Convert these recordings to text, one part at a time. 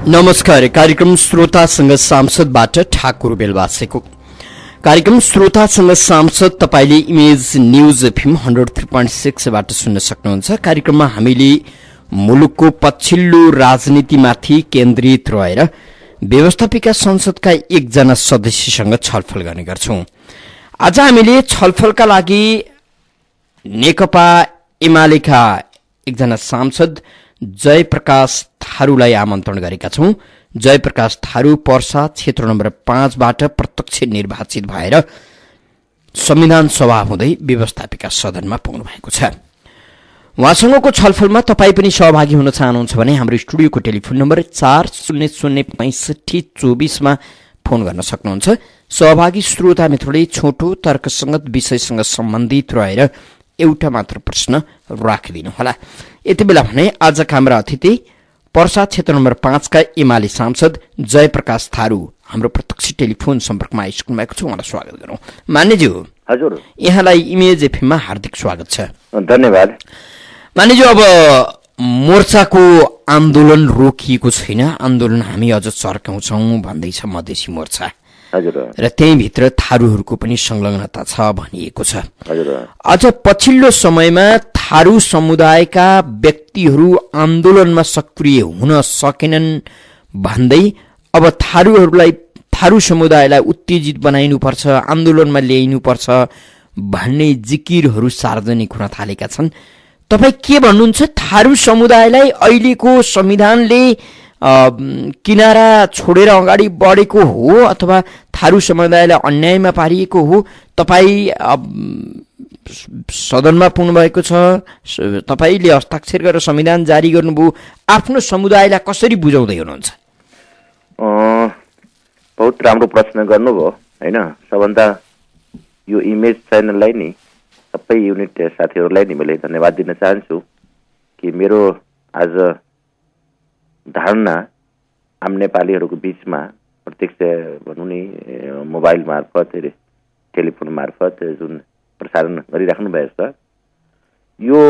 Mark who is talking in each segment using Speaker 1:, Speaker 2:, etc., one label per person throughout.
Speaker 1: नमस्कार। कार्यक्रम श्रोतासँग सांसदबाट ठाकुर बेलवासेको। कार्यक्रम श्रोतासँग सांसद तपाईले इमेज न्यूज एफएम 103.6 बाट सुन्न सक्नुहुन्छ। कार्यक्रममा हामीले मुलुकको पछिल्लो राजनीतिमाथि केन्द्रित रहेर व्यवस्थापिका संसदका एकजना सदस्यसँग छलफल गर्ने गर्छौं। आज हामीले छलफलका लागि नेकपा एमालेका एकजना सांसद जयप्रकाश थारूलाई आमन्त्रण गरेका छौं। जयप्रकाश थारू पर्सा क्षेत्र नम्बर 5 बाट प्रत्यक्ष निर्वाचित भएर संविधान सभा हुँदै व्यवस्थापिका सदनमा पुग्नु भएको छ। उहाँसँगको छलफलमा तपाई पनि सहभागी हुन चाहनुहुन्छ भने हाम्रो स्टुडियोको टेलिफोन नम्बर 400654 मा फोन गर्न सक्नुहुन्छ। सहभागी श्रोता मित्रले छोटो तर्कसंगत विषयसँग सम्बन्धित रहेर एउटा मात्र प्रश्न राखिदिनुहोला। यति बेला भने आजका हाम्रा अतिथि पर्सा क्षेत्र नम्बर 5 का एमाले सांसद जयप्रकाश थारू हाम्रो प्रत्यक्ष टेलिफोन सम्पर्कमा आइसक्नु भएको छ। उहाँलाई स्वागत गरौं। मान्यज्यू, हजुर, यहाँलाई इमेज एफएममा हार्दिक स्वागत छ।
Speaker 2: धन्यवाद।
Speaker 1: मान्यज्यू, अब मोर्चाको आन्दोलन रोकिएको छैन, आन्दोलन हामी अझ चर्काउँछौं भन्दैछ मधेसी मोर्चा,
Speaker 2: हजुर,
Speaker 1: र त्यही भित्र थारूहरूको पनि संलग्नता छ भनिएको छ।
Speaker 2: हजुर,
Speaker 1: अझ पछिल्लो समयमा थारू समुदायका व्यक्तिहरू आन्दोलनमा सक्रिय हुन सकेनन् भन्दै अब थारू समुदायलाई उत्तेजित बनाइनुपर्छ, आन्दोलनमा ल्याइनुपर्छ भन्ने जिकिरहरू सार्वजनिक हुन थालेका छन्। तपाई के भन्नुहुन्छ? थारू समुदायलाई अहिलेको संविधानले किनारा छोडेर अगाडि बढेको हो अथवा थारू समुदायलाई अन्यायमा पारिएको हो? तपाई सदनमा पुग्नु भएको छ, तपाईले हस्ताक्षर गरेर संविधान जारी गर्नुभयो, आफ्नो समुदायलाई कसरी बुझाउँदै हुनुहुन्छ?
Speaker 2: बहुत राम्रो प्रश्न गर्नुभयो हैन। सबभन्दा यो इमेज च्यानललाई नि सबै युनिट साथीहरूलाई नि मैले धन्यवाद दिन चाहन्छु कि मेरो आज धारणा आम नेपालीहरूको बीचमा प्रत्यक्ष भनौँ नि मोबाइल मार्फत टेलिफोन मार्फत जुन प्रसारण गरिराख्नु भएको छ, यो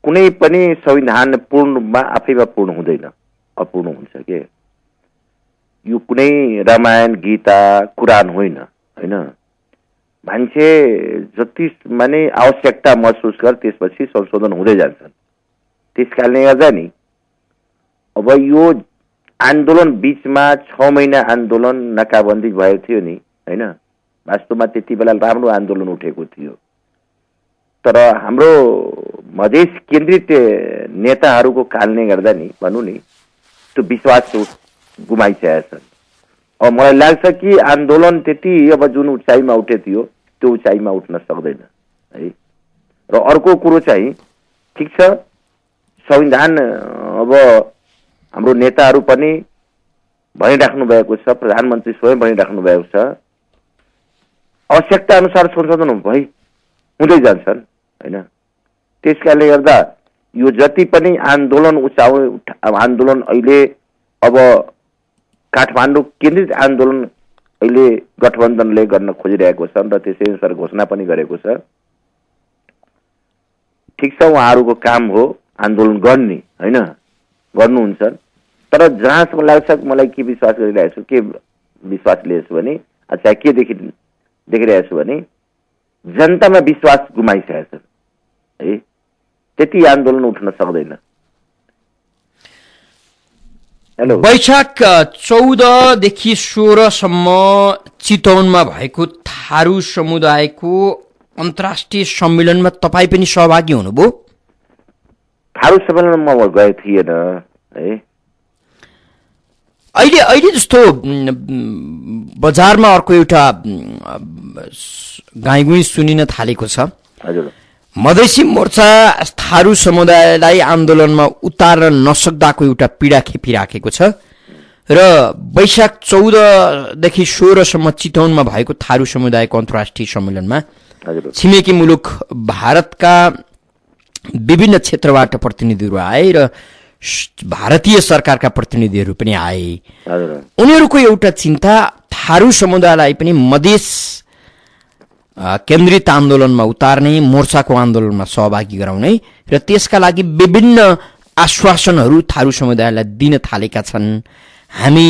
Speaker 2: कुनै पनि संविधान पूर्णमा आफैमा पूर्ण हुँदैन, अपूर्ण हुन्छ के। यो कुनै रामायण गीता कुरान होइन हैन। मान्छे जति माने आवश्यकता महसुस गर त्यसपछि संशोधन हुँदै जान्छन्। त्यसकारणले गर्दा नि अब यो आन्दोलन बीचमा 6 महिना आन्दोलन नाकाबन्दी भएको थियो नि हैन। वास्तवमा त्यति बेला राम्रो आन्दोलन उठेको थियो, तर हाम्रो मधेस केन्द्रित नेताहरूको कारणले गर्दा नि भनौँ नि त्यो विश्वास गुमाइसकेका छन्। अब मलाई लाग्छ कि आन्दोलन त्यति अब जुन उचाइमा उठे थियो त्यो उचाइमा उठ्न सक्दैन है। र अर्को कुरो चाहिँ ठिक छ, संविधान अब हाम्रो नेताहरू पनि भनिराख्नु भएको छ, प्रधानमन्त्री स्वयं भनिराख्नु भएको छ, आवश्यकता अनुसार संशोधन हुँदै जान्छन् हैन। त्यसकारणले गर्दा यो जति पनि आन्दोलन अहिले अब काठमाडौँ केन्द्रित आन्दोलन अहिले गठबन्धनले गर्न खोजिरहेको छ र त्यसै अनुसार घोषणा पनि गरेको छ। ठिक छ, उहाँहरूको काम हो आन्दोलन गर्ने हैन, गर्नुहुन्छ। तर जहाँसम्म लाग्छ मलाई के विश्वास गरिरहेको छु, के विश्वास लिएछु भने अच्छा के देखिरहेको छु भने जनतामा विश्वास गुमाइसकेको छ है। त्यति आन्दोलन उठ्न सक्दैन। हेलो,
Speaker 1: वैशाख 14 देखि 16 सम्म चितवनमा भएको थारू समुदायको अन्तर्राष्ट्रिय सम्मेलनमा तपाई पनि सहभागी हुनुभयो?
Speaker 2: थारू सम्मेलनमा म गए थिएन है।
Speaker 1: अहिले जस्तो बजारमा अर्को एउटा गाईगुई सुनिन थालेको छ।
Speaker 2: हजुर,
Speaker 1: मधेसी मोर्चा थारू समुदायलाई आन्दोलनमा उतार्न नसक्दाको एउटा पीडा खेपिराखेको छ र वैशाख 14 देखि 16 सम्म चितवनमा भएको थारू समुदायको अन्तर्राष्ट्रिय सम्मेलनमा छिमेकी मुलुक भारतका विभिन्न क्षेत्रबाट प्रतिनिधिहरू आए र भारतीय सरकारका प्रतिनिधिहरू पनि आए। उनीहरूको एउटा चिन्ता थारू समुदायलाई पनि मधेस केन्द्रित आन्दोलनमा उतार्ने, मोर्चाको आन्दोलनमा सहभागी गराउने र त्यसका लागि विभिन्न आश्वासनहरू थारू समुदायलाई दिन थालेका छन्। हामी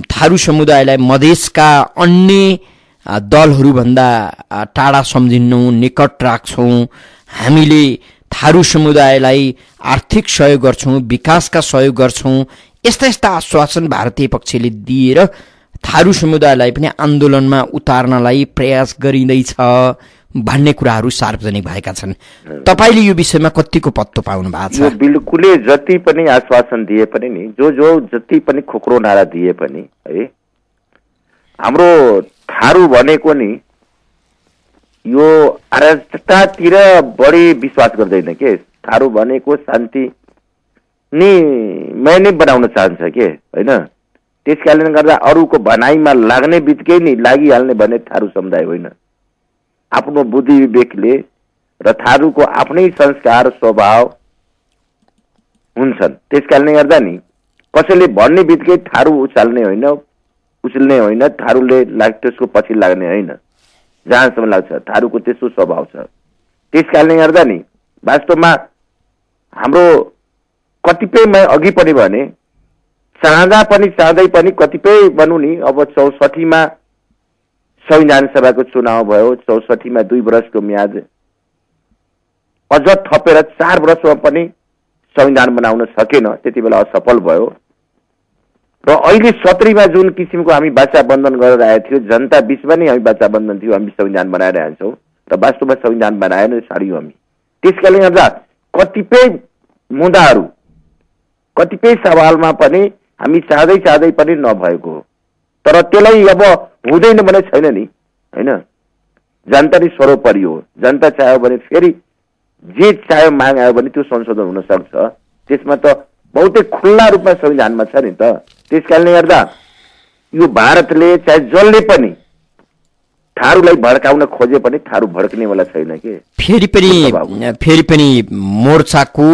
Speaker 1: थारू समुदायलाई मधेसका अन्य दलहरूभन्दा टाढा सम्झिन्नौं, निकट राख्छौं, हामीले थारू समुदायलाई आर्थिक सहयोग गर्छौं, विकासका सहयोग गर्छौं, यस्ता यस्ता आश्वासन भारतीय पक्षले दिएर थारू समुदायलाई पनि आन्दोलनमा उतार्नलाई प्रयास गरिँदैछ भन्ने कुराहरू सार्वजनिक भएका छन्। तपाईले यो विषयमा कतिको पत्तो पाउनु भएको छ?
Speaker 2: यो बिल्कुलै जति पनि आश्वासन दिए पनि नि, जो जति पनि खोक्रो नारा दिए पनि है, हाम्रो थारू भनेको नि यो अराजकतातिर बढी विश्वास गर्दैन के। थारू भनेको शान्ति नि नै बनाउन चाहन्छ के, होइन? त्यस कारणले गर्दा अरूको भनाइमा लाग्ने बित्तिकै नि लागिहाल्ने भने थारू समुदाय होइन। आफ्नो बुद्धि विवेकले र थारूको आफ्नै संस्कार स्वभाव हुन्छन्। त्यस कारणले गर्दा नि कसैले भन्ने बित्तिकै थारू उचाल्ने होइन, उछल्ने होइन, थारूले त्यसको पछि लाग्ने होइन। जहाँसम्म लाग्छ थारूको त्यस्तो स्वभाव छ। त्यस कारणले गर्दा नि वास्तवमा हाम्रो कतिपयमा अघि पनि भने चाहँदै पनि कतिपय भनौँ नि, अब 64मा संविधान सभाको चुनाव भयो, 64मा 2 वर्षको म्याद अझ थपेर 4 वर्षमा पनि संविधान बनाउन सकेन, त्यति बेला असफल भयो। र अहिले 17मा जुन किसिमको हामी बाचा बन्धन गरेर आएको थियो, जनता बीचमा नै हामी बाचा बन्धन थियो, हामी संविधान बनाइरहेका छौँ र वास्तवमा संविधान बनाएर सार्यौँ हामी। त्यसकारणले गर्दा कतिपय मुद्दाहरू, कतिपय सवालमा पनि हामी चाहँदै पनि नभएको हो। तर त्यसलाई अब हुँदैन भने छैन नि, होइन? जनताले सर्वोपरि हो। जनता चाह्यो भने फेरि जे चाह्यो माग आयो भने त्यो संशोधन हुन सक्छ। त्यसमा त बहुतै खुल्ला रूपमा संविधानमा छ नि त। त्यसकारणले गर्दा यो भारतले चाहे जसले पनि थारूलाई भड्काउन खोजे पनि थारू भड्कनेवाला छैन के।
Speaker 1: फेरि पनि मोर्चाको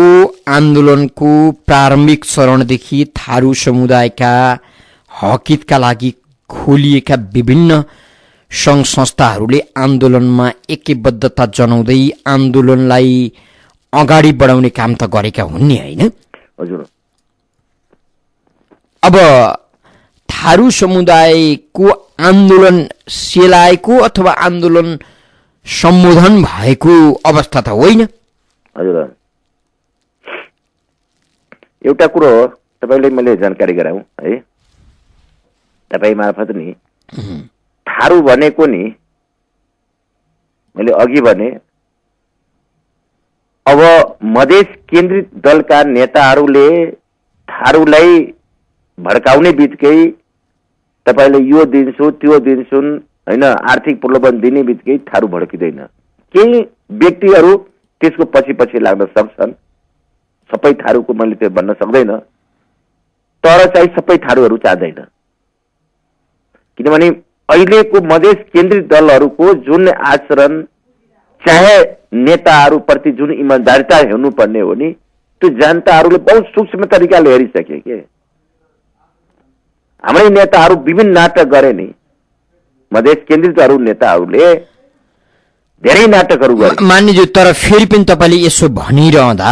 Speaker 1: आन्दोलनको प्रारम्भिक चरणदेखि थारू समुदायका हकितका लागि खोलिएका विभिन्न सङ्घ संस्थाहरूले आन्दोलनमा एकबद्धता जनाउँदै आन्दोलनलाई अगाडि बढाउने काम त गरेका हुन् नि, होइन?
Speaker 2: हजुर।
Speaker 1: अब थारू समुदायको आन्दोलन सेलाएको अथवा आन्दोलन सम्बोधन भएको अवस्था त होइन।
Speaker 2: हजुर। एउटा कुरो तपाईँले मैले जानकारी गराउँ है, तपाईँ मार्फत नि थारू भनेको नि मैले अघि भने अब मधेस केन्द्रित दलका नेताहरूले थारूलाई भड्काउने बित्तिकै तपाईँले यो दिन्छु त्यो दिन्छुन्, होइन, आर्थिक प्रलोभन दिने बित्तिकै थारू भड्किँदैन। केही व्यक्तिहरू त्यसको पछि लाग्न सक्छन्, सबै थारूको मैले त्यो भन्न सक्दैन, तर चाहिँ सबै थारूहरू चाहँदैन। किनभने अहिलेको मधेस केन्द्रित दलहरूको जुन आचरण, चाहे नेताहरूप्रति जुन इमान्दारिता हेर्नुपर्ने हो नि, त्यो जनताहरूले बहुत सूक्ष्म तरिकाले हेरिसके के। हाम्रै नेताहरू विभिन्न नाटक गरे नि, मधेस केन्द्रितहरू नेताहरूले धेरै नाटकहरू गरे
Speaker 1: मान्यज्यू। तर फेरि पनि तपाईँले यसो भनिरहँदा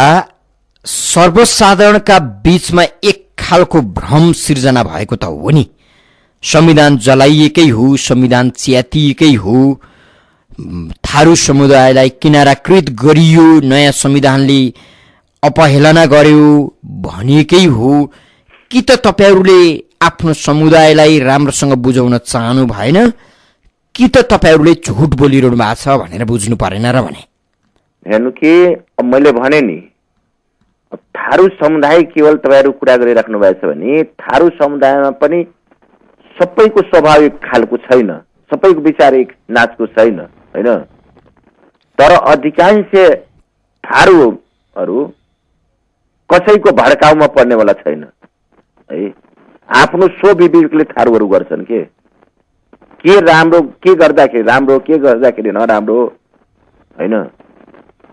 Speaker 1: सर्वसाधारणका बीचमा एक खालको भ्रम सिर्जना भएको त हो नि। संविधान जलाइएकै हो, संविधान च्यातिएकै हो, थारू समुदायलाई किनाराकृत गरियो, नयाँ संविधानले अपहेलना गर्यो भनिएकै हो। कि त तपाईहरूले आफ्नो समुदायलाई राम्रोसँग बुझाउन चाहनु भएन, कि त तपाईहरूले झुट बोलिरहनु भएको छ भनेर बुझ्नु परेन र भने?
Speaker 2: हेर्नु के, मैले भने नि थारू समुदाय केवल तपाईँहरू कुरा गरिराख्नु भएको छ भने थारू समुदायमा पनि सबैको स्वाभाविक खालको छैन, सबैको विचार एक नाचको छैन, होइन? तर अधिकांश थारूहरू कसैको भड्काउमा पर्नेवाला छैन है। आफ्नो स्वविवेकले थारूहरू गर्छन् के राम्रो, के गर्दाखेरि राम्रो, के गर्दाखेरि नराम्रो, होइन?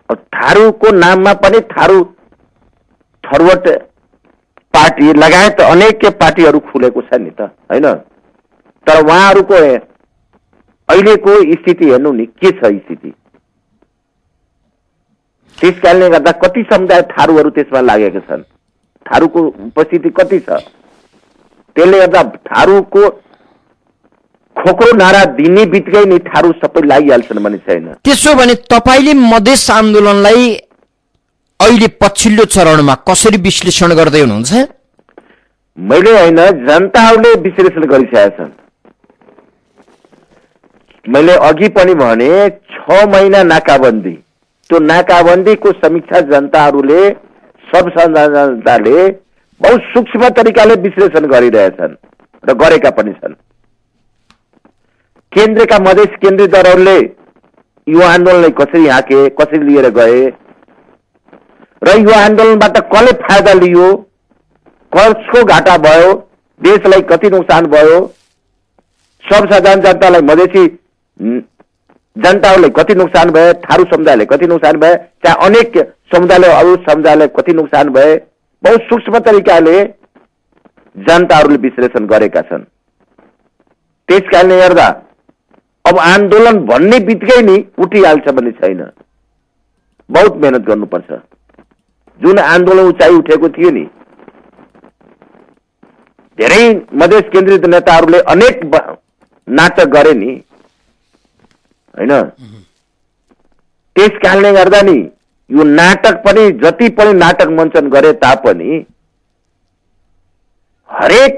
Speaker 2: थारूको नाममा पनि थरुवट पार्टी लगायत अनेक पार्टीहरू खुलेको छ नि त, होइन? तर उहाँहरूको अहिलेको स्थिति हेर्नु नि के छ स्थिति। त्यस कारणले गर्दा कति समुदाय थारूहरू त्यसमा लागेका छन्, थारूको उपस्थिति कति छ, त्यसले गर्दा थारूको खोक्रो नारा दिने बित्तिकै नि थारू सबै लागिहाल्छन् भने छैन।
Speaker 1: त्यसो भने तपाईले मधेस आन्दोलनलाई अहिले पछिल्लो चरणमा कसरी विश्लेषण गर्दै हुनुहुन्छ?
Speaker 2: मैले होइन, जनताहरूले विश्लेषण गरिसकेका छन्। मैले अघि पनि भने 6 महिना नाकाबन्दी, त्यो नाकाबन्दीको समीक्षा जनताहरूले जनताले बहुत सूक्ष्म तरिकाले विश्लेषण गरिरहेछन् र गरेका पनि छन्। केन्द्रका मधेस केन्द्रीय दलहरूले यो आन्दोलनलाई कसरी हाँके, कसरी लिएर गए र यो आन्दोलनबाट कसले फाइदा लियो, कसको घाटा भयो, देशलाई कति नोक्सान भयो, सर्वसाधारण जनतालाई, मधेसी जनताहरूलाई कति नोक्सान भए, थारू समुदायलाई कति नोक्सान भए, चाहे अनेक समुदायले अरू समुदायलाई कति नोक्सान भए, बहुत सूक्ष्म तरिकाले जनताहरूले विश्लेषण गरेका छन्। त्यस कारणले गर्दा अब आन्दोलन भन्ने बित्तिकै नि उठिहाल्छ भन्ने छैन, बहुत मेहनत गर्नुपर्छ। जुन आन्दोलन उचाइ उठेको थियो नि, धेरै मधेस केन्द्रित नेताहरूले अनेक नाटक गरे नि, हैन? त्यस कारणले गर्दा नि यो नाटक पनि, जति पनि नाटक मञ्चन गरे तापनि हरेक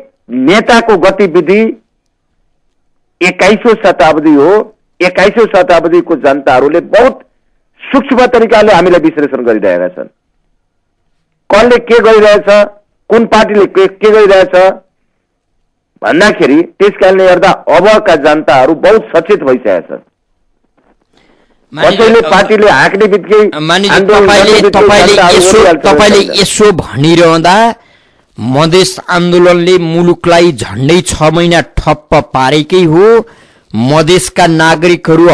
Speaker 2: नेताको गतिविधि 21औं शताब्दी हो। 21औं शताब्दीको जनताहरूले बहुत सूक्ष्म तरिकाले हामीलाई विश्लेषण गरिरहेका छन्। कसले के गरिरहेछ, कुन पार्टीले के गरिरहेछ भन्दाखेरि त्यस कारणले गर्दा अबका जनताहरू बहुत सचेत भइसकेका छन्। कसैले पार्टीले हाँक्ने बित्तिकै
Speaker 1: तपाईले यसो भनिरहँदा मधेस आन्दोलनले मुलुकलाई झण्डै 6 महिना ठप्प पारेकै हो। मधेसका नागरिकहरू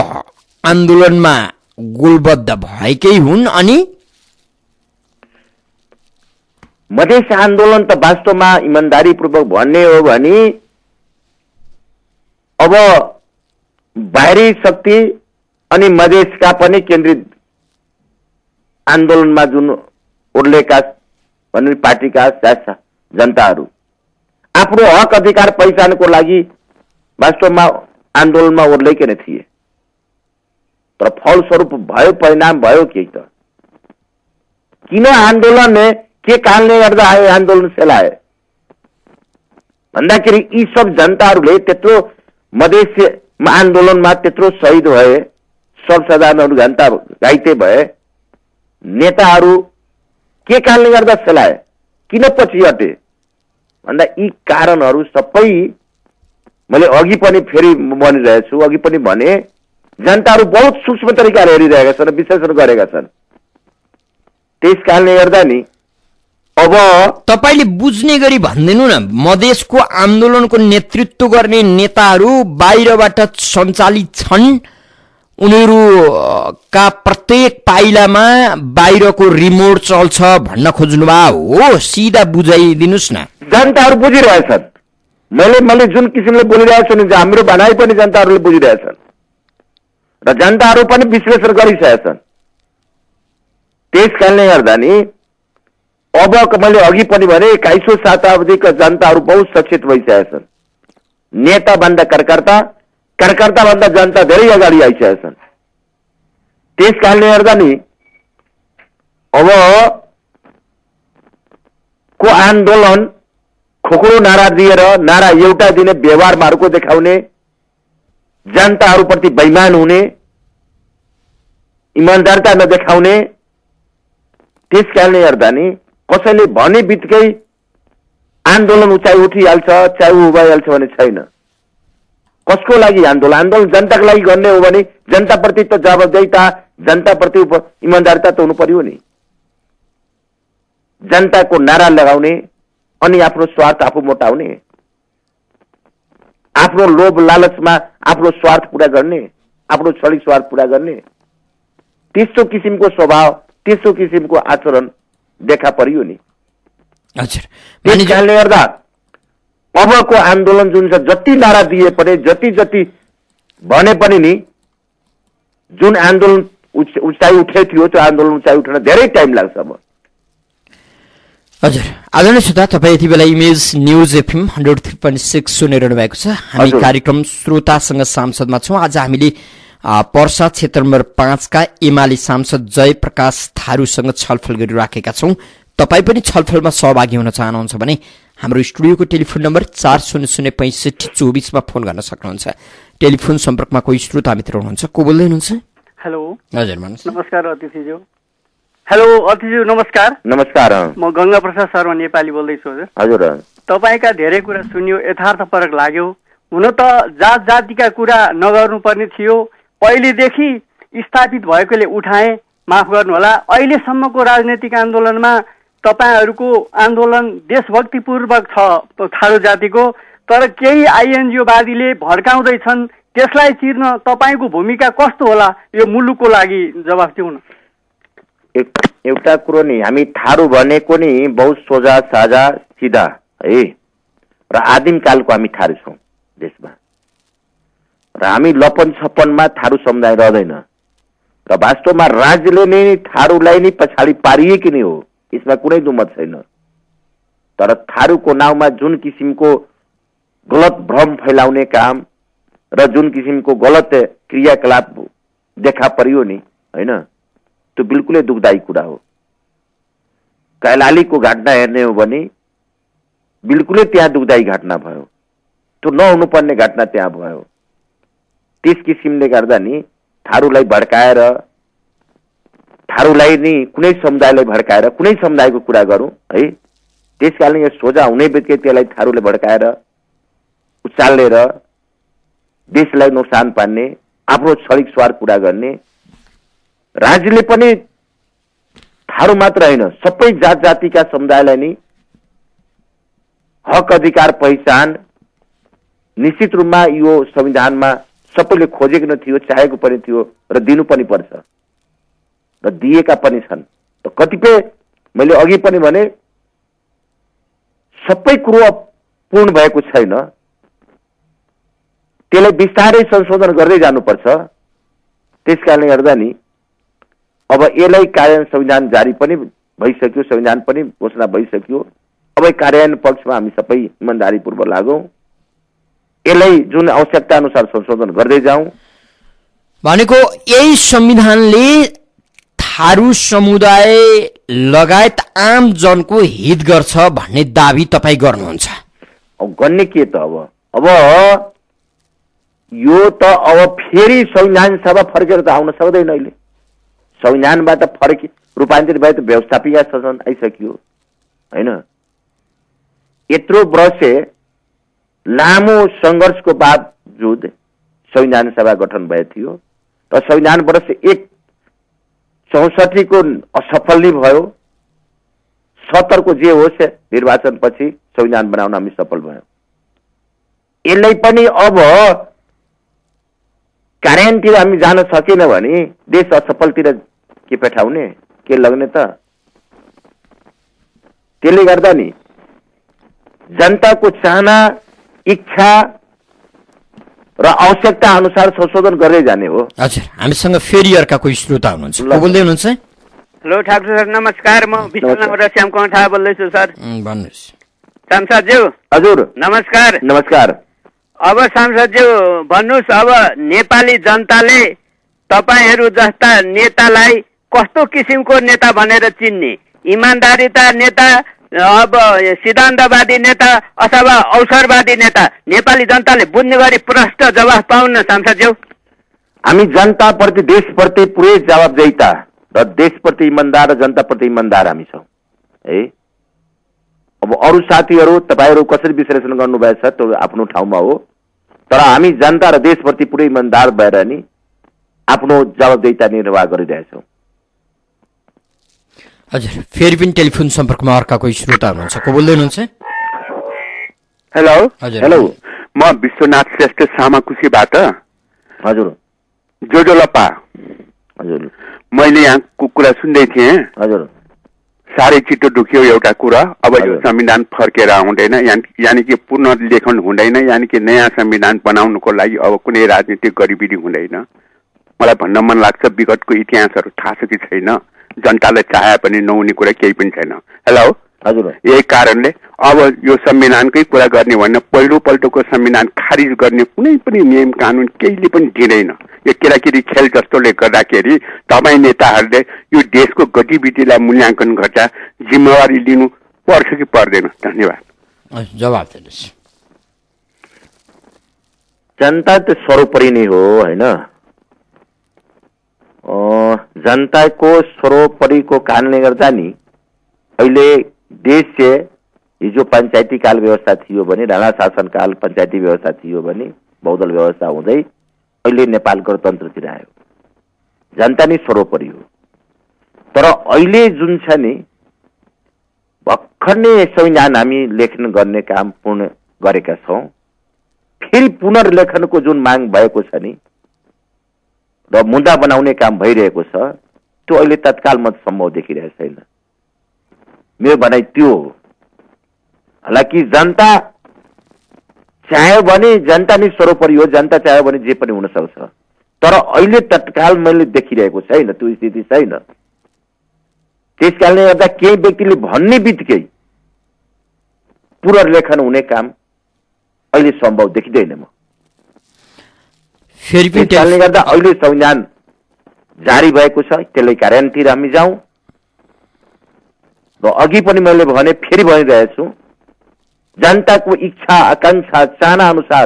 Speaker 1: आन्दोलनमा गोलबद्ध भएकै हुन्। अनि
Speaker 2: मधेस आन्दोलन त वास्तवमा इमानदारीपूर्वक भन्ने हो भने अब बाहिरी शक्ति अनि मधेसका पनि केन्द्रित आन्दोलनमा जुन उर्लेका भन्ने पार्टीका जनताहरू आफ्नो हक अधिकार पहिचानको लागि वास्तवमा आन्दोलनमा उर्लेकै नै थिए। तर फलस्वरूप भयो, परिणाम भयो के त? किन आन्दोलनले के कारणले गर्दा आयो आन्दोलन सेलाए भन्दाखेरि यी सब जनताहरूले त्यत्रो मधेस आन्दोलनमा त्यत्रो शहीद भए, सर्वसाधारणहरू जनता घाइते भए, नेताहरू के कारणले गर्दा सेलाए, किन पछि हटे भन्दा यी कारणहरू सबै मैले अघि पनि फेरि भनिरहेको छु, अघि पनि भने जनताहरू बहुत सूक्ष्म तरिकाले हेरिरहेका छन्, विश्लेषण गरेका छन्। त्यस कारणले गर्दा नि अब
Speaker 1: तपाईले बुझ्ने गरी भनिदिनु न, मधेसको आन्दोलनको नेतृत्व गर्ने नेताहरू बाहिरबाट सञ्चालित छन्, उनीहरूका प्रत्येक पाइलामा बाहिरको रिमोट चल्छ भन्न खोज्नुभयो हो? सिधा बुझाइदिनुस् न।
Speaker 2: जनताहरू बुझिरहेछन्। मैले जुन किसिमले बोलिरहेको छु हाम्रो भनाइ पनि जनताहरूले बुझिरहेछन् र जनताहरू पनि विश्लेषण गरिसकेछन्। त्यस कारणले गर्दा नि अब मैले अघि पनि भने 21औं शताब्दीका जनताहरू बहुत सचेत भइसकेका छन्। नेताभन्दा कार्यकर्ता, कार्यकर्ताभन्दा जनता धेरै अगाडि आइसकेका छन्। त्यस कारणले गर्दा नि अब को आन्दोलन खोक्रो नारा दिएर, नारा एउटा दिने, व्यवहारमा अर्को देखाउने, जनताहरूप्रति बेइमान हुने, इमानदारता नदेखाउने, त्यस कारणले गर्दा नि कसैले भने बित्तिकै आन्दोलन उचाइ उठिहाल्छ, चाहे उभाइहाल्छ भने छैन। कसको लागि आन्दोलन? आन्दोलन जनताको लागि गर्ने हो भने जनताप्रति त जवाबदेहिता, जनताप्रति इमानदारिता त हुनु पर्यो नि। जनताको नारा लगाउने अनि आफ्नो स्वार्थ आफू मोटाउने, आफ्नो लोभ लालचमा आफ्नो स्वार्थ पूरा गर्ने, आफ्नो छली स्वार्थ पूरा गर्ने, त्यस्तो किसिमको स्वभाव, त्यस्तो किसिमको आचरण देखा परियो नि। त्यस कारणले गर्दा अबको आन्दोलन जुन छ, जति नारा दिए पनि, जति जति भने पनि नि जुन आन्दोलन उचाइ उठे थियो त्यो आन्दोलन उचाइ उठ्न धेरै टाइम लाग्छ। अब
Speaker 1: हजुर आदरणीय श्रोता तपाईँ यति बेला इमेज न्यूज एफएम 103.6 सुनिरहनु भएको छ। हामी कार्यक्रम श्रोतासँग सांसदमा छौँ। आज हामीले पर्सा क्षेत्र नम्बर 5 का एमाले सांसद जयप्रकाश थारूसँग छलफल गरिराखेका छौँ। तपाईँ पनि छलफलमा सहभागी हुन चाहनुहुन्छ भने हाम्रो स्टुडियोको टेलिफोन नम्बर 400654 मा फोन गर्न सक्नुहुन्छ। टेलिफोन सम्पर्कमा कोही श्रोता मित्र हुनुहुन्छ। को बोल्दै हुनुहुन्छ?
Speaker 3: हेलो।
Speaker 1: हजुर भन्नुहोस्।
Speaker 3: नमस्कार अतिथिज्यू। हेलो अतिथिज्यू नमस्कार।
Speaker 2: नमस्कार।
Speaker 3: म गंगा प्रसाद शर्मा नेपाली बोल्दैछु। हजुर
Speaker 2: हजुर
Speaker 3: तपाईका धेरै कुरा सुन्यो, यथार्थपरक लाग्यो। हुन त जात जातिका कुरा नगर्नुपर्ने थियो, पहिलेदेखि स्थापित भएकोले उठाए, माफ गर्नुहोला। अहिलेसम्मको राजनैतिक आन्दोलनमा तपाईहरूको आन्दोलन देशभक्तिपूर्वक छ थारू जातिको, तर केही आइएनजिओवादीले भड्काउँदैछन्। त्यसलाई चिर्न तपाईको भूमिका कस्तो होला? यो मुलुकको लागि जवाफ दिउँ न।
Speaker 2: एउटा कुरो नि, हामी थारू भनेको नि बहुत सोझा साझा सिधा है, र आदिम कालको हामी थारू छौँ देशमा, र हामी लपन छप्पनमा थारू समुदाय रहँदैन, र वास्तवमा राज्यले नै थारूलाई नै पछाडि पारिएकी नै हो, यसमा कुनै दुमत छैन। तर थारूको नाउँमा जुन किसिमको गलत भ्रम फैलाउने काम र जुन किसिमको गलत क्रियाकलाप देखा परियो नि, होइन, त्यो बिल्कुलै दुःखदायी कुरा हो। कैलालीको घटना हेर्ने हो भने बिल्कुलै त्यहाँ दुःखदायी घटना भयो, त्यो नहुनुपर्ने घटना त्यहाँ भयो। त्यस किसिमले गर्दा नि थारूलाई भड्काएर, थारूलाई नि कुनै समुदायलाई भड्काएर कुनै समुदायको कुरा गरौँ है, त्यसकारण यो सोझा हुने बित्तिकै त्यसलाई थारूले भड्काएर उचालेर देशलाई नोक्सान पार्ने, आफ्नो क्षणिक स्वार्थ पूरा गर्ने। राज्यले पनि थारू मात्र होइन, सबै जात जातिका समुदायलाई नि हक अधिकार पहिचान निश्चित रूपमा यो संविधानमा सबैले खोजेको न थियो, चाहेको पनि थियो, र दिनु पनि पर्छ, र दिएका पनि छन्। त कतिपय मैले अघि पनि भने सबै कुरो पूर्ण भएको छैन, त्यसलाई बिस्तारै संशोधन गर्दै जानुपर्छ। त्यसकारणले गर्दा नि अब यसलाई कार्यान्वयन संविधान जारी पनि भइसक्यो, संविधान पनि घोषणा भइसक्यो। अब कार्यान्वयन पक्षमा हामी सबै इमानदारीपूर्वक लागौँ, यसलाई जुन आवश्यकता अनुसार संशोधन गर्दै जाउँ।
Speaker 1: भनेको यही संविधानले थारू समुदाय लगायत आम जनको हित गर्छ भन्ने दाबी तपाईँ गर्नुहुन्छ?
Speaker 2: अब गर्ने के त, अब यो त अब फेरि संविधान सभा फर्केर त आउन सक्दैन। अहिले संविधानबाट फर्की रूपान्तरित भए त व्यवस्थापिका शासन आइसक्यो, होइन। यत्रो वर्ष लामो सङ्घर्षको बावजुद संविधान सभा गठन भएको थियो, र संविधान वर्ष 164 को असफल नै भयो। 70 को जे होस् निर्वाचन पछि संविधान बनाउन हामी सफल भयो। यसलाई पनि अब कार्यान्वयनतिर हामी जान सकेन भने देश असफलतिर के पेठाउने, के लग्ने त? त्यसले गर्दा नि जनताको चाहना, इच्छा र आवश्यकता अनुसार संशोधन गर्दै जाने हो।
Speaker 1: हजुर हामीसँग फेरि अर्का कोही श्रोता हुनुहुन्छ। को बोल्दै हुनुहुन्छ?
Speaker 3: हेलो ठाकुर सर नमस्कार। म विश्वनाथ श्यामकुमार थापा बोल्दैछु सर।
Speaker 1: भन्नुहोस्।
Speaker 3: सांसदज्यू
Speaker 2: हजुर
Speaker 3: नमस्कार।
Speaker 2: नमस्कार।
Speaker 3: अब सांसदज्यू भन्नुहोस्, अब नेपाली जनताले तपाईहरू जस्ता नेतालाई कस्तो किसिमको नेता भनेर चिन्ने? इमानदारीता नेता, अब सिद्धान्तवादी नेता अथवा अवसरवादी नेता? नेपाली जनताले बुझ्ने गरी प्रष्ट जवाफ पाउन सांसदज्यू।
Speaker 2: हामी जनताप्रति, देशप्रति पुरै जवाबदेहिता र देशप्रति इमान्दार र जनताप्रति इमान्दार हामी छौँ है। अब अरू साथीहरू तपाईँहरू कसरी विश्लेषण गर्नुभएछ त्यो आफ्नो ठाउँमा हो, तर हामी जनता र देशप्रति पुरै इमान्दार भएर नि आफ्नो जवाबदेहिता निर्वाह गरिरहेछौँ।
Speaker 1: हजुर फेरि पनि टेलिफोन सम्पर्कमा अर्का कोही श्रोता हुनुहुन्छ। को बोल्दै हुनुहुन्छ?
Speaker 4: हेलो।
Speaker 2: हेलो,
Speaker 4: म विश्वनाथ श्रेष्ठ सामाकुसीबाट।
Speaker 2: हजुर।
Speaker 4: जोजोलपा।
Speaker 2: हजुर।
Speaker 4: मैले यहाँको कुरा सुन्दै थिएँ।
Speaker 2: हजुर।
Speaker 4: साह्रै छिटो दुख्यो एउटा कुरा, अब यो संविधान फर्केर आउँदैन, यानि कि पूर्ण लेखन हुँदैन, यानि कि नयाँ संविधान बनाउनुको लागि अब कुनै राजनीतिक गतिविधि हुँदैन। मलाई भन्न मन लाग्छ विगतको इतिहासहरू थाहा छ कि छैन, जनताले चाहे पनि नहुने कुरा केही पनि छैन। हेलो।
Speaker 2: हजुर
Speaker 4: यही कारणले अब यो संविधानकै कुरा गर्ने भने पहिलोपल्टको संविधान खारिज गर्ने कुनै पनि नियम कानुन केहीले पनि दिँदैन। यो केटाकेटी खेल जस्तोले गर्दाखेरि तपाईँ नेताहरूले यो देशको गतिविधिलाई मूल्याङ्कन गर्दा जिम्मेवारी लिनु पर्छ कि पर्दैन? धन्यवाद।
Speaker 1: जवाब दिनुहोस्।
Speaker 2: जनता त सर्वोपरि नै हो होइन। जनताको सर्वोपरिको कारणले गर्दा नि अहिले देश चाहिँ हिजो पञ्चायती काल व्यवस्था थियो भने, राणा शासनकाल पञ्चायती व्यवस्था थियो भने, बहुदल व्यवस्था हुँदै अहिले नेपाल गणतन्त्रतिर आयो। जनता नै सर्वोपरि हो। तर अहिले जुन छ नि भर्खर नै संविधान हामी लेखन गर्ने काम पूर्ण गरेका छौँ। फेरि पुनर्लेखनको जुन माग भएको छ नि र मुद्दा बनाउने काम भइरहेको छ त्यो अहिले तत्कालमा सम्भव देखिरहेको छैन। मेरो भनाइ त्यो हो। हालाकि जनता चाह्यो भने जनता नै सर्वोपरि हो, जनता चाह्यो भने जे पनि हुन सक्छ। तर अहिले तत्काल मैले देखिरहेको छैन, त्यो स्थिति छैन। त्यसकारणले गर्दा केही व्यक्तिले भन्ने बित्तिकै पुनर्लेखन हुने काम अहिले सम्भव देखिँदैन। म त्यसकारणले गर्दा अहिले संविधान जारी भएको छ, त्यसलाई कार्यान्वयनतिर हामी जाउँ। र अघि पनि मैले भने फेरि भनिरहेछु, जनताको इच्छा आकांक्षा चाहना अनुसार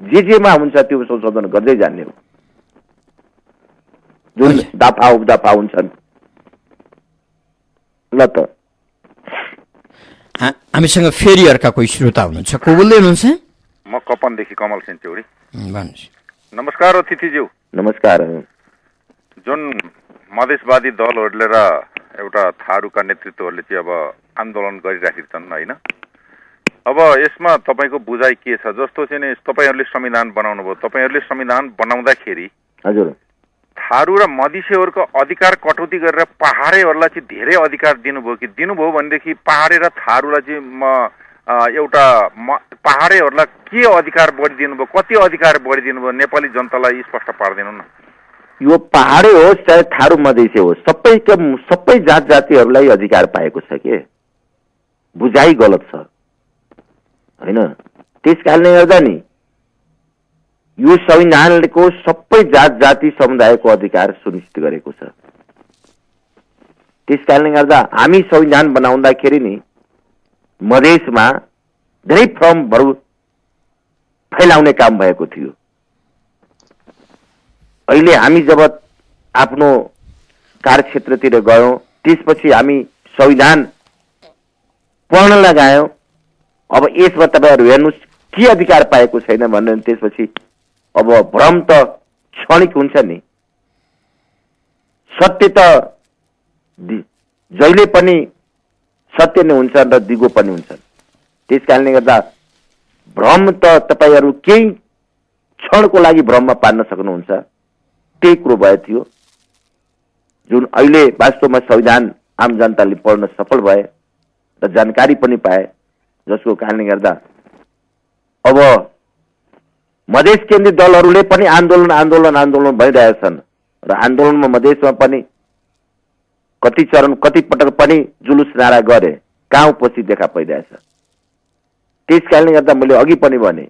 Speaker 2: जेमा हुन्छ त्यो संशोधन गर्दै जाने हो। जुन दफा उपदफा हुन्छन्। ल त
Speaker 1: हामीसँग फेरि अर्का कोही श्रोता हुनुहुन्छ। को बोल्दै हुनुहुन्छ?
Speaker 5: म कपनदेखि कमल सेन्चौरी।
Speaker 1: भन्नुहोस्।
Speaker 5: नमस्कार अतिथिज्यू।
Speaker 2: नमस्कार।
Speaker 5: जुन मधेसवादी दलहरूले र एउटा थारूका नेतृत्वहरूले चाहिँ अब आन्दोलन गरिराखेका छन् होइन, अब यसमा तपाईँको बुझाइ के छ? जस्तो चाहिँ नि तपाईँहरूले संविधान बनाउनु भयो, तपाईँहरूले संविधान बनाउँदाखेरि
Speaker 2: हजुर
Speaker 5: थारू र मधेसीहरूको अधिकार कटौती गरेर पहाडेहरूलाई चाहिँ धेरै अधिकार दिनुभयो कि दिनुभयो भनेदेखि पहाडे र थारूलाई चाहिँ एउटा पहाडेहरूलाई के अधिकार बढी दिनुभयो, कति अधिकार बढी दिनुभयो नेपाली जनतालाई स्पष्ट पारिदिनु न।
Speaker 2: यो पहाडे होस् चाहे थारू मधेसी होस् सबै जात जातिहरूलाई अधिकार पाएको छ के? बुझाइ गलत छ होइन। त्यसकारणले गर्दा नि यो संविधानको सबै जात जाति समुदायको अधिकार सुनिश्चित गरेको छ। त्यसकारणले गर्दा हामी संविधान बनाउँदाखेरि नि मधेसमा धेरै फर्महरू फैलाउने काम भएको थियो। अहिले हामी जब आफ्नो कार्यक्षेत्रतिर गयौँ त्यसपछि हामी संविधान पढ्न लगायौँ। अब यसमा तपाईँहरू हेर्नुहोस् के अधिकार पाएको छैन भनेर त्यसपछि अब भ्रम त क्षणिक हुन्छ नि। सत्य त जहिले पनि सत्य नै हुन्छ र दिगो पनि हुन्छ। त्यसकारणले गर्दा भ्रम त तपाईँहरू केही क्षणको लागि भ्रममा पार्न सक्नुहुन्छ। त्यही कुरो भयो थियो जुन अहिले वास्तवमा संविधान आम जनताले पढ्न सफल भए र जानकारी पनि पाए, जसको कारणले गर्दा अब मधेस केन्द्रित दलहरूले पनि आन्दोलन भइरहेछन् र आन्दोलनमा मधेसमा पनि कति चरण कति पटक पनि जुलुस नारा गरे, कहाँ उपस्थित देखा परिरहेछ। त्यसकारणले गर्दा मैले अघि पनि भने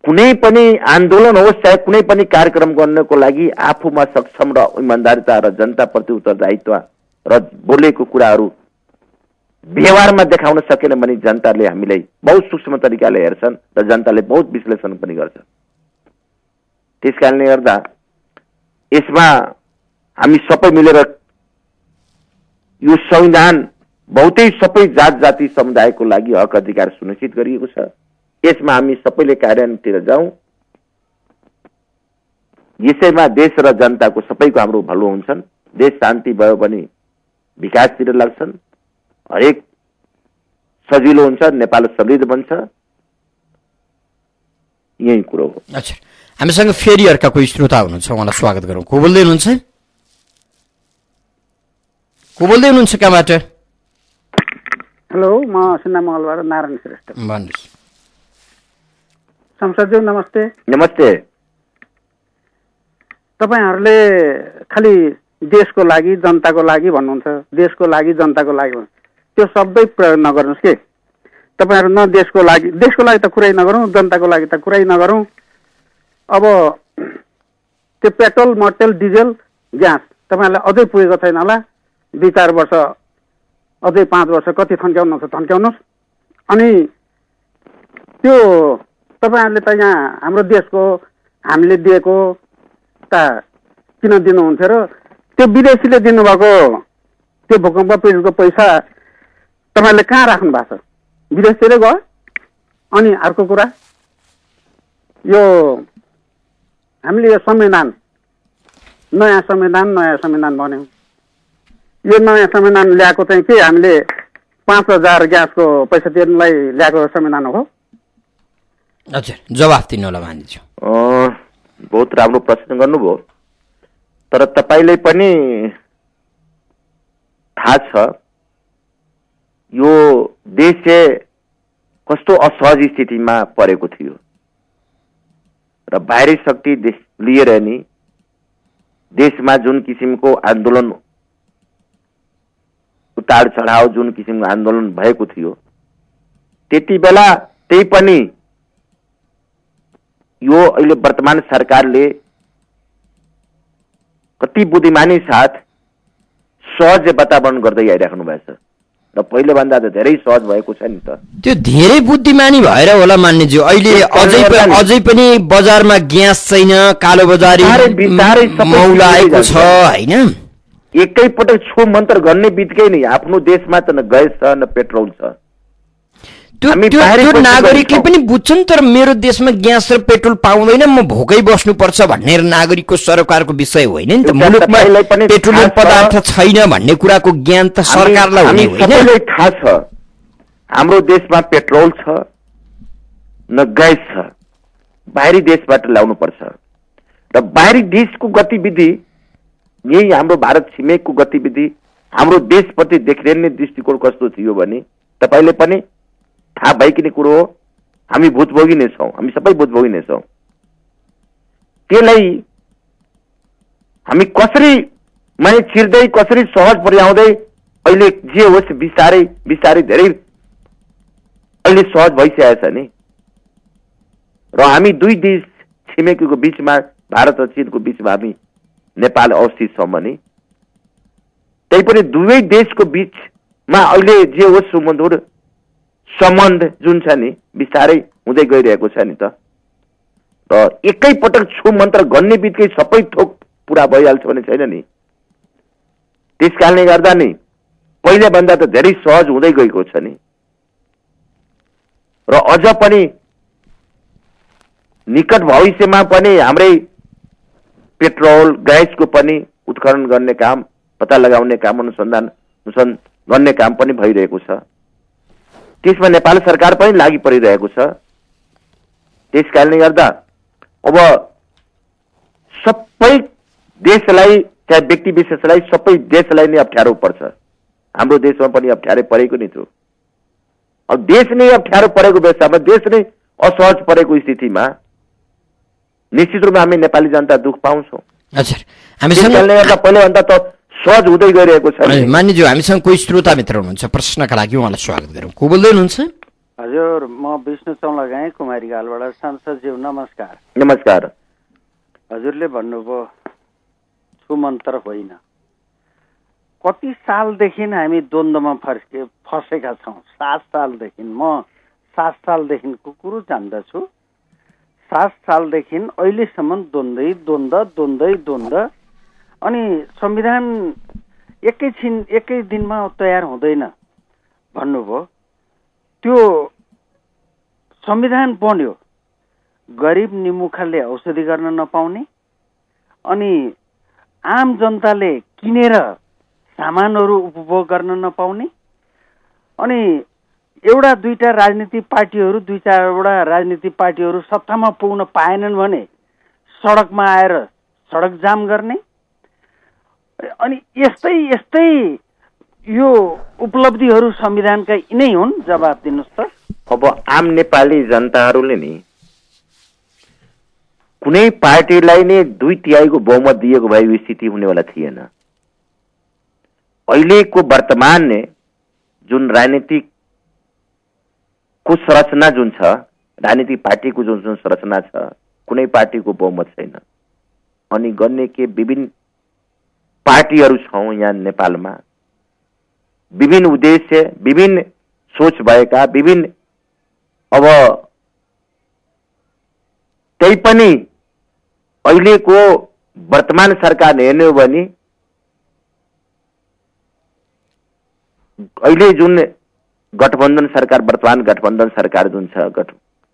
Speaker 2: कुनै पनि आन्दोलन होस् चाहे कुनै पनि कार्यक्रम गर्नको लागि आफूमा सक्षम र इमान्दारिता र जनताप्रति उत्तरदायित्व र बोलेको कुराहरू व्यवहारमा देखाउन सकेन भने जनताले हामीलाई बहुत सूक्ष्म तरिकाले हेर्छन् र जनताले बहुत विश्लेषण पनि गर्छ। त्यसकारणले गर्दा यसमा हामी सबै मिलेर यो संविधान बहुतै सबै जात जाति समुदायको लागि हक अधिकार सुनिश्चित गरिएको छ। यसमा हामी सबैले कार्यान्वयनतिर जाउँ। यसैमा देश र जनताको सबैको हाम्रो भलो हुन्छन्। देश शान्ति भयो भने विकासतिर लाग्छन्, हरेक सजिलो हुन्छ, नेपाल समृद्ध बन्छ। यही कुरो हो।
Speaker 1: अच्छा, हामीसँग फेरि अर्का कोही श्रोता हुनुहुन्छ, उहाँलाई स्वागत गरौँ। को बोल्दै हुनुहुन्छ? कहाँबाट?
Speaker 6: हेलो, म सुन्ना मङ्गलबाट नारायण श्रेष्ठ।
Speaker 1: भन्नुहोस्।
Speaker 6: संसदज्यू नमस्ते।
Speaker 2: नमस्ते।
Speaker 6: तपाईँहरूले खालि देशको लागि जनताको लागि भन्नुहुन्छ, देशको लागि जनताको लागि भन्नु, त्यो शब्दै प्रयोग नगर्नुहोस् के तपाईँहरू। न देशको लागि त कुरै नगरौँ, जनताको लागि त कुरै नगरौँ। अब त्यो पेट्रोल, मटेरियल, डिजेल, ग्यास तपाईँहरूलाई अझै पुगेको छैन होला। 2-4 वर्ष अझै 5 वर्ष कति थन्क्याउनु छ थन्क्याउनुहोस्। अनि त्यो तपाईँहरूले त यहाँ हाम्रो देशको हामीले दिएको त किन दिनुहुन्थ्यो र त्यो विदेशीले दिनुभएको त्यो भूकम्प पीडितको पैसा तपाईँहरूले कहाँ राख्नु भएको छ? विदेशतिरै गयो। अनि अर्को कुरा, यो हामीले यो संविधान नयाँ संविधान भन्यौँ। यो नयाँ संविधान ल्याएको चाहिँ के हामीले 5,000 ग्यासको पैसा तिर्नलाई ल्याएको संविधान हो?
Speaker 1: हजुर, जवाफ दिनु होला मानिज्यू।
Speaker 2: बहुत राम्रो प्रश्न गर्नुभयो। तर तपाईँले पनि थाहा छ यो देश चाहिँ कस्तो असहज स्थितिमा परेको थियो र बाहिरी शक्ति लिएर नि देशमा जुन किसिमको आन्दोलन, उतार चढाव, जुन किसिमको आन्दोलन भएको थियो, त्यति बेला त्यही पनि यो अहिले वर्तमान सरकारले कति बुद्धिमानी साथ सहज वातावरण गर्दै आइराख्नु भएको छ र पहिले भन्दा त धेरै सहज भएको छ नि त।
Speaker 1: त्यो धेरै बुद्धिमानी भएर होला मान्यज्यू। अहिले अझै पनि बजारमा ग्यास छैन, कालो बजारी मौला आएको छ हैन।
Speaker 2: एकैपटक छो मन्त्र गर्ने बित्तिकै नै आफ्नो देशमा त न ग्यास छ न पेट्रोल छ।
Speaker 1: त्यो नागरिकले पनि बुझ्छन्, तर मेरो देशमा ग्यास र पेट्रोल पाउँदैन, म भोकै बस्नुपर्छ भन्ने नागरिकको सरकारको विषय होइन नि त। मुलुकमा पेट्रोलियम पदार्थ छैन भन्ने कुराको ज्ञान त सरकारलाई हुने होइन।
Speaker 2: सबैलाई थाहा छ हाम्रो देशमा पेट्रोल छ न ग्यास छ, बाहिरी देशबाट ल्याउनु पर्छ र बाहिरी देशको गतिविधि, यही हाम्रो भारत छिमेकको गतिविधि, हाम्रो देशप्रति देखिने दृष्टिकोण कस्तो थियो भने तपाईँले पनि थाहा भइकिने कुरो हो। हामी भुतभोगी नै छौँ, हामी सबै भुतभोगी नै छौँ। त्यसलाई हामी कसरी माने छिर्दै, कसरी सहज पुर्याउँदै अहिले जे होस् बिस्तारै बिस्तारै धेरै अहिले सहज भइसकेको छ नि। र हामी दुई देश छिमेकीको बिचमा, भारत र चीनको बिचमा हामी नेपाल अवस्थित छौँ भने त्यही पनि दुवै देशको बिचमा अहिले जे होस् सम्बन्ध जुन छ नि बिस्तारै हुँदै गइरहेको छ नि त। र एकैपटक छु मन्त्र गर्ने बित्तिकै सबै थोक पुरा भइहाल्छ भने छैन नि। त्यस कारणले गर्दा नि पहिले भन्दा त धेरै सहज हुँदै गएको छ नि। र अझ पनि निकट भविष्यमा पनि हाम्रै पेट्रोल, ग्यासको पनि उत्खनन गर्ने काम, पत्ता लगाउने काम, अनुसन्धान गर्ने काम पनि भइरहेको छ। त्यसमा नेपाल सरकार पनि लागि परिरहेको छ। त्यस कारणले गर्दा अब सबै देशलाई, चाहे व्यक्ति विशेषलाई, सबै देशलाई नै अप्ठ्यारो पर्छ। हाम्रो देशमा पनि अप्ठ्यारो परेको नि थियो। अब देश नै अप्ठ्यारो परेको बेलामा, देश नै असहज परेको स्थितिमा निश्चित रूपमा हामी नेपाली जनता दुःख पाउँछौँ।
Speaker 1: हजुर,
Speaker 2: पहिले भन्दा त सहज हुँदै गइरहेको छ।
Speaker 1: मान्यज्यू, हामीसँग कोही श्रोता मित्र हुनुहुन्छ, प्रश्नका लागि उहाँलाई स्वागत गरौँ। को बोल्दै हुनुहुन्छ?
Speaker 7: हजुर, म विष्णु चौलागाई कुमारी गालबाट। सांसदज्यू नमस्कार।
Speaker 2: नमस्कार।
Speaker 7: हजुरले भन्नुभयो छुमन्त्र होइन। कति सालदेखि हामी द्वन्द्वमा फसेका छौँ। 7 सालदेखि, म 7 सालदेखिको कुरो जान्दछु। 7 सालदेखि अहिलेसम्म द्वन्द्व अनि संविधान एकै दिनमा तयार हुँदैन भन्नुभयो। त्यो संविधान बन्यो, गरिब निमुखाले औषधि गर्न नपाउने अनि आम जनताले किनेर सामानहरू उपभोग गर्न नपाउने अनि एउटा दुईटा राजनीतिक पार्टीहरू, 2-4वटा राजनीतिक पार्टीहरू सत्तामा पुग्न पाएनन् भने सडकमा आएर सडक जाम गर्ने अनि यस्तै यो उपलब्धिहरू संविधानका यिनै हुन्। जवाब दिनुहोस् त।
Speaker 2: अब आम नेपाली जनताहरूले नि कुनै पार्टीलाई नै 2/3 बहुमत दिएको भए यो स्थिति हुनेवाला थिएन। अहिलेको वर्तमान जुन राजनीतिकको संरचना जुन छ, राजनीतिक पार्टीको जुन संरचना छ, कुनै पार्टीको बहुमत छैन। अनि गर्ने के विभिन्न पार्टीहरू छौँ यहाँ नेपालमा, विभिन्न उद्देश्य, विभिन्न सोच भएका, विभिन्न अब त्यही पनि अहिलेको वर्तमान सरकार हेर्ने हो भने अहिले जुन गठबन्धन सरकार, वर्तमान गठबन्धन सरकार जुन छ,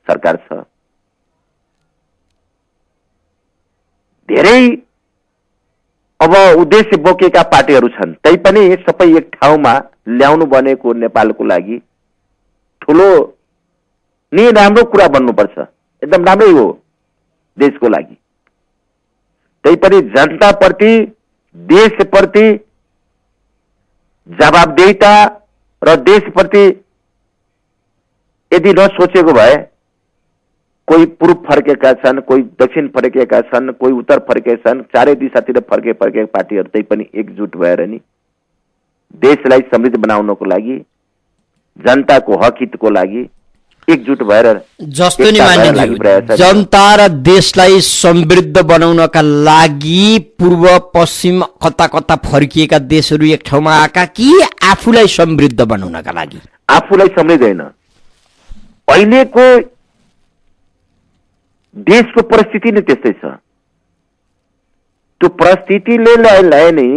Speaker 2: सरकार छ, धेरै अब उद्देश्य बोकेका पार्टीहरू छन्। तैपनि सबै एक ठाउँमा ल्याउनु भनेको नेपालको लागि ठुलो नि राम्रो कुरा बन्नुपर्छ, एकदम राम्रै हो देशको लागि। तैपनि जनताप्रति, देशप्रति जवाबदेहिता र देशप्रति यदि नसोचेको भए, कोही पूर्व फर्केका छन्, कोही दक्षिण फर्केका छन्, कोही उत्तर फर्केका छन्, चारै दिशातिर फर्के पार्टीहरू त्यही पनि एकजुट भएर नि देशलाई समृद्ध बनाउनको लागि, जनताको हक हितको लागि एकजुट भएर
Speaker 1: जस्तो नि मानिज्यू, जनता र देशलाई समृद्ध बनाउनका लागि पूर्व पश्चिम कता कता फर्किएका देशहरू एक ठाउँमा आएका कि आफूलाई समृद्ध बनाउनका लागि?
Speaker 2: आफूलाई समृद्ध होइन, अहिलेको देशको परिस्थिति नै त्यस्तै छ। त्यो परिस्थितिले ल्याए नि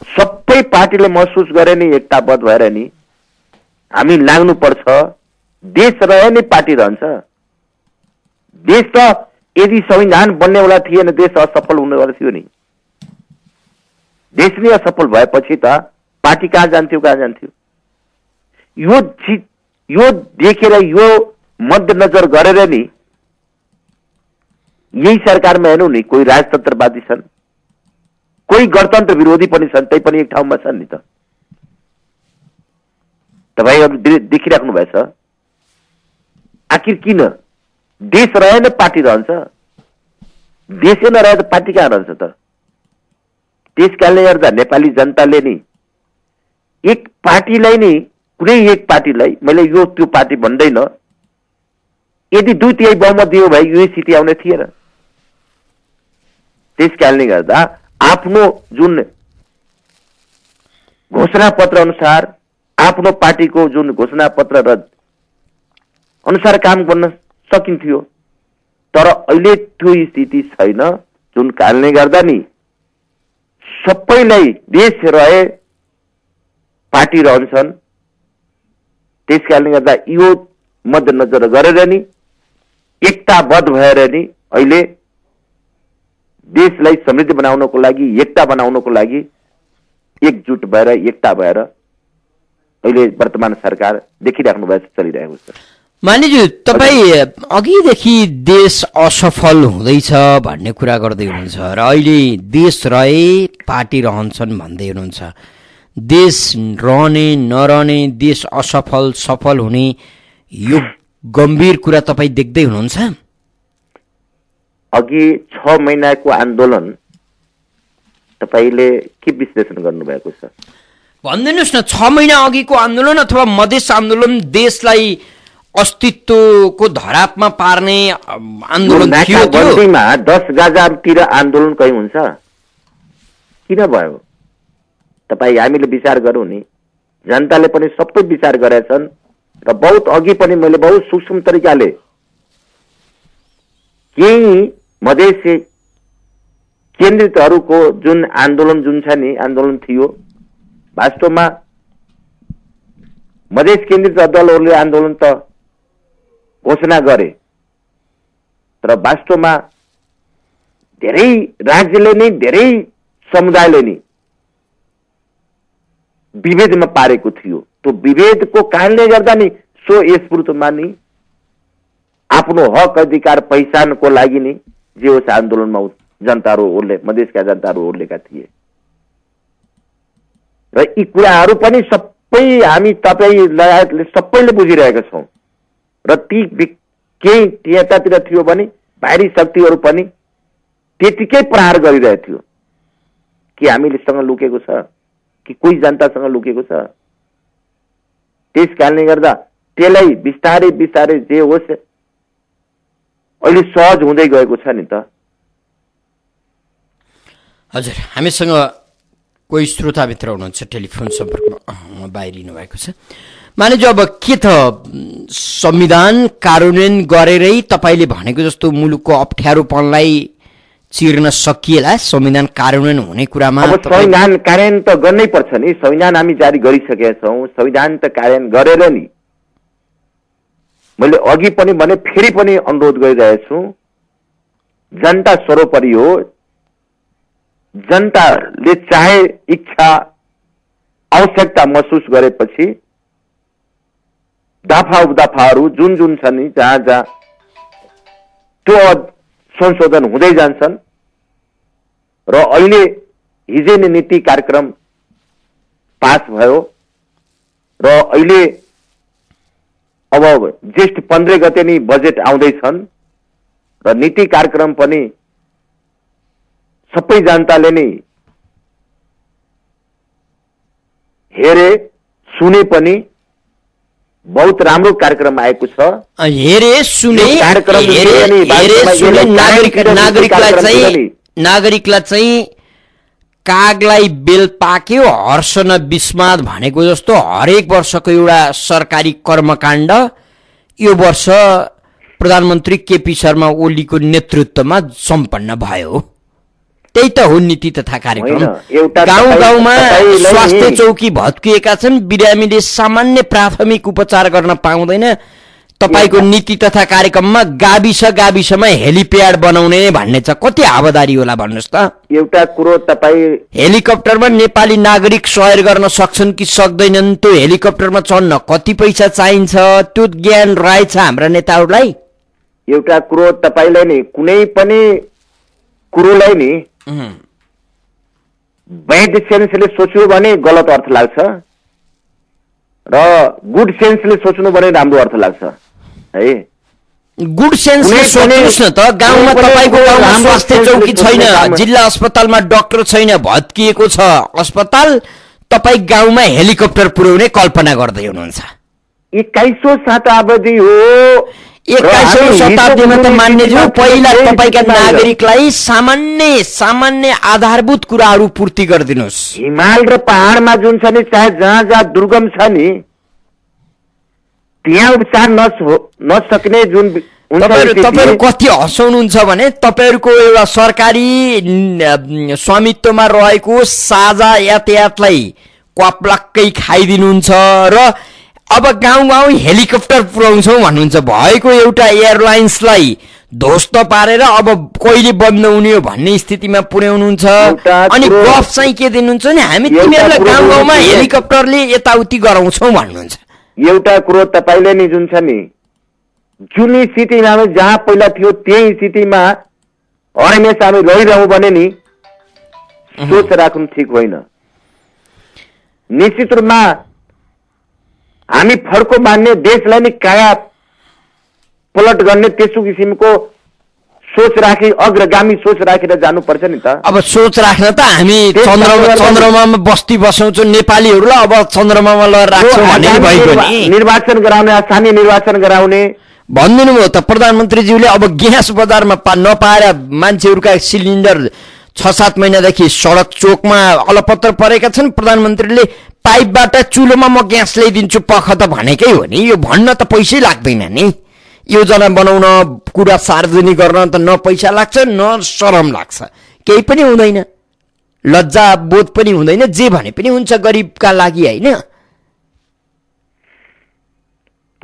Speaker 2: सबै पार्टीले महसुस गरे नि एकताबद्ध भएर नि हामी लाग्नुपर्छ। देश रहे नै पार्टी रहन्छ। देश त यदि संविधान बन्नेवाला थिएन, देश असफल हुनेवाला थियो नि। देश नै असफल भएपछि त पार्टी कहाँ जान्थ्यो, कहाँ जान्थ्यो? यो देखेर, यो मध्यनजर गरेर नि यही सरकारमा हेर्नु नि, कोही राजतन्त्रवादी छन्, कोही गणतन्त्र विरोधी पनि छन्, तै पनि एक ठाउँमा छन् नि त। तपाईहरु देखिराख्नु भएछ। आखिर किन देश रहे न पार्टी रहन्छ? देशै नरहे त पार्टी कहाँ रहन्छ त? त्यसकारणले गर्दा नेपाली जनताले नि एक पार्टीलाई नि, कुनै एक पार्टीलाई, मैले यो त्यो पार्टी भन्दैन, यदि 2/3 बहुमत दियो भए यो स्थिति आउने थिएन। त्यसकारणले गर्दा आफ्नो जुन घोषणा पत्र अनुसार, आफ्नो पार्टीको जुन घोषणा पत्र र अनुसार काम गर्न सकिन्थ्यो, तर अहिले त्यो स्थिति छैन। जुन कारणले गर्दा नि सबैलाई देश रहे पार्टी रहन्छन्। त्यसकारणले गर्दा यो मध्यनजर गरेर नि एकताबद्ध भएर नि अहिले देशलाई समृद्ध बनाउनको लागि, एकता बनाउनको लागि एकजुट भएर, एकता भएर अहिले वर्तमान सरकार देखिराख्नु भएको चलिरहेको छ।
Speaker 1: मानिज्यू, तपाईँ अघिदेखि देश असफल हुँदैछ भन्ने कुरा गर्दै हुनुहुन्छ र अहिले देश रहे पार्टी रहन्छन् भन्दै हुनुहुन्छ। देश रहने नरहने, देश असफल सफल हुने, यो गम्भीर कुरा तपाईँ देख्दै हुनुहुन्छ?
Speaker 2: अघि 6 महिनाको आन्दोलन तपाईले के विश्लेषण गर्नुभएको छ
Speaker 1: भनिदिनुहोस् न। 6 महिना अघिको आन्दोलन अथवा मधेस आन्दोलन देशलाई अस्तित्वको धरापमा पार्ने आन्दोलन थियो।
Speaker 2: 10 गाजातिर आन्दोलन कहीँ हुन्छ? किन भयो? तपाईँ हामीले विचार गरौँ नि। जनताले पनि सबै विचार गरेछन् र बहुत अघि पनि मैले बहुत सूक्ष्म तरिकाले केही मधेसी केन्द्रितहरूको जुन आन्दोलन जुन छ नि, आन्दोलन थियो, वास्तवमा मधेस केन्द्रित दलहरूले आन्दोलन त घोषणा गरे, तर वास्तवमा धेरै राज्यले नै, धेरै समुदायले नै विभेदमा पारेको थियो। त्यो विभेदको कारणले गर्दा नि सो स्फूर्तमा नि आफ्नो हक अधिकार पहिचानको लागि नि जे होस् आन्दोलनमा जनताहरूले, मधेसका जनताहरू ओर्लेका थिए। र यी कुराहरू पनि सबै हामी, तपाईँ लगायतले सबैले बुझिरहेका छौँ। र ती केही यतातिर थियो भने बाहिरी शक्तिहरू पनि त्यतिकै प्रहार गरिरहेको थियो कि हामीलेसँग लुकेको छ, कि कोही जनतासँग लुकेको छ? त्यस कारणले गर्दा त्यसलाई बिस्तारै बिस्तारै जे होस् अहिले सहज हुँदै गएको छ नि त।
Speaker 1: हजुर, हामीसँग कोही श्रोता मित्र हुनुहुन्छ टेलिफोन सम्पर्कमा बाहिरिनु भएको छ। मानिज अब के त संविधान कार्यान्वयन गरेरै तपाईँले भनेको जस्तो मुलुकको अप्ठ्यारोपनलाई चिर्न सकिएला? संविधान कार्यान्वयन हुने कुरामा
Speaker 2: अब संविधान कार्यान्वयन त गर्नै पर्छ नि। संविधान हामी जारी गरिसकेका छौँ, संविधान त कार्यान्वयन गरेर नि। मैले अघि पनि भने फेरि पनि अनुरोध गरिरहेको छु, जनता सर्वोपरि हो। जनताले चाहे इच्छा आवश्यकता महसुस गरेपछि दफा उपदफाहरू जुन जुन छन् नि, जहाँ जहाँ त्यो संशोधन हुँदै जान्छन् र अहिले हिजै नै नीति कार्यक्रम पास भयो र अहिले अब ज्येष्ठ 15 गते नि बजेट आउँदैछन् र नीति कार्यक्रम पनि सबै जनताले नै हेरे सुने पनि बहुत राम्रो कार्यक्रम आएको छ।
Speaker 1: हेरे सुने नागरिकलाई चाहिँ कागलाई बेल पाक्यो हर्ष न विस्माद भनेको जस्तो हरेक वर्षको एउटा सरकारी कर्मकाण्ड यो वर्ष प्रधानमन्त्री केपी शर्मा ओलीको नेतृत्वमा सम्पन्न भयो। त्यही त हो नीति तथा कार्यक्रम। गाउँ गाउँमा स्वास्थ्य चौकी भत्किएका छन्, बिरामीले सामान्य प्राथमिक उपचार गर्न पाउँदैन। तपाईको नीति तथा कार्यक्रममा गाविस गाविसमा हेलिप्याड बनाउने भन्ने छ। कति आवादारी होला भन्नुहोस् त।
Speaker 2: एउटा कुरो तपाईँ
Speaker 1: हेलिकप्टरमा नेपाली नागरिक सहर गर्न सक्छन् कि सक्दैनन्, त्यो हेलिकप्टरमा चढ्न कति पैसा चाहिन्छ, त्यो ज्ञान रहेछ हाम्रा नेताहरूलाई?
Speaker 2: एउटा कुरो तपाईलाई नि कुनै पनि कुरोलाई नि बैड सेन्सले सोच्यो भने गलत अर्थ लाग्छ र गुड सेन्सले सोच्नु भने राम्रो अर्थ लाग्छ है।
Speaker 1: गुड सेन्सले सोच्नुस् न त। गाउँमा तपाईको गाउँमा स्वास्थ्य चौकी छैन, जिल्ला अस्पतालमा डाक्टर छैन, भत्किएको छ अस्पताल, तपाई गाउँमा हेलिकप्टर पुर्याउने कल्पना गर्दै हुनुहुन्छ।
Speaker 2: 21औं शताब्दी हो।
Speaker 1: 21औं शताब्दीमा त मान्नेज्यू पहिला तपाईका नागरिकलाई सामान्य आधारभूत कुराहरू पूर्ति गरिदिनुहोस्।
Speaker 2: हिमाल र पहाडमा जुन छ नि, चाहे जहाँ जहाँ दुर्गम छ नि, त्यहाँ उपचार नसक्ने जुन
Speaker 1: तपाईहरु कति हँसाउनुहुन्छ भने तपाईहरुको एउटा सरकारी स्वामित्वमा रहेको साझा यातायातलाई क्वाप्लाक्कै खाइदिनुहुन्छ र अब गाउँ गाउँ हेलिकप्टर पुर्याउँछौ भन्नुहुन्छ। भएको एउटा एयरलाइन्सलाई ध्वस्त पारेर अब कहिले बन्द हुने हो भन्ने स्थितिमा पुर्याउनुहुन्छ। अनि गफ चाहिँ के दिनुहुन्छ नि, हामी तिमीहरूलाई गाउँ गाउँमा हेलिकप्टरले यताउति गराउँछौ भन्नुहुन्छ।
Speaker 2: एउटा कुरो तपाईले नि जुन छ नि, जुन स्थितिमा जहाँ पहिला थियो त्यही स्थितिमा हमेशा हामी रहिरहँ भने नि सोच राख्नु ठिक होइन। निश्चित रूपमा हामी फर्को मान्ने, देशलाई नि काया पलट गर्ने त्यसो किसिमको सोच राखी अग्रगामी सोच राखेर जानुपर्छ नि त।
Speaker 1: अब सोच राख्न त हामी चन्द्रमामा बस्ती बसाउँछौँ नेपालीहरूलाई, अब चन्द्रमामा लगेर राख्छौँ भन्ने भइगयो नि।
Speaker 2: निर्वाचन गराउने, स्थानीय निर्वाचन गराउने
Speaker 1: भनिदिनु भयो त प्रधानमन्त्रीज्यूले। अब ग्यास बजारमा नपाएर मान्छेहरूका सिलिन्डर 6-7 महिनादेखि सडक चोकमा अलपत्र परेका छन्। प्रधानमन्त्रीले पाइपबाट चुलोमा म ग्यास ल्याइदिन्छु पख त भनेकै हो नि। यो भन्न त पैसै लाग्दैन नि। योजना बनाउन, कुरा सार्वजनिक गर्न त न पैसा लाग्छ न शरम लाग्छ, केही पनि हुँदैन, लज्जा बोध पनि हुँदैन। जे भने पनि हुन्छ गरिबका लागि होइन।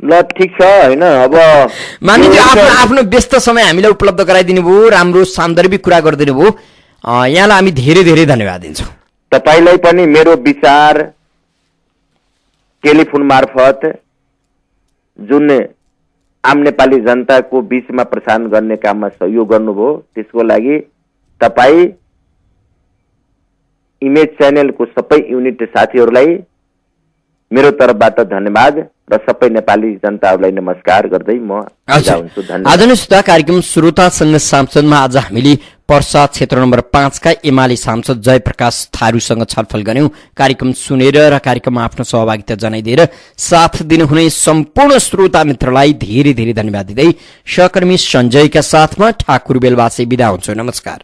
Speaker 2: ल ठिक छ होइन। अब
Speaker 1: मानिज्यू आफ्नो व्यस्त समय हामीलाई उपलब्ध गराइदिनु भयो, राम्रो सान्दर्भिक कुरा गरिदिनु भयो, यहाँलाई हामी धेरै धेरै धन्यवाद दिन्छौँ।
Speaker 2: तपाईलाई पनि मेरो विचार टेलिफोन मार्फत जुन आम नेपाली जनताको बीचमा प्रसारण गर्ने काममा सहयोग गर्नुभयो, त्यसको लागि तपाई इमेज च्यानलको सबै युनिट साथीहरूलाई मेरो तर्फबाट धन्यवाद र सबै नेपाली जनताहरूलाई नमस्कार गर्दै म बिदा हुन्छु। धन्यवाद।
Speaker 1: आदरणीय श्रोता, कार्यक्रम श्रोतासँग सांसदमा आज हामीले पर्सा क्षेत्र नम्बर 5 का एमाले सांसद जयप्रकाश थारूसँग छलफल गर्यौं। कार्यक्रम सुनेर र कार्यक्रममा आफ्नो सहभागिता जनाइदिएर साथ दिनुहुने सम्पूर्ण श्रोता मित्रलाई धेरै धेरै धन्यवाद दिँदै सहकर्मी सञ्जयका साथमा ठाकुर बेलवासी बिदा हुन्छु। नमस्कार।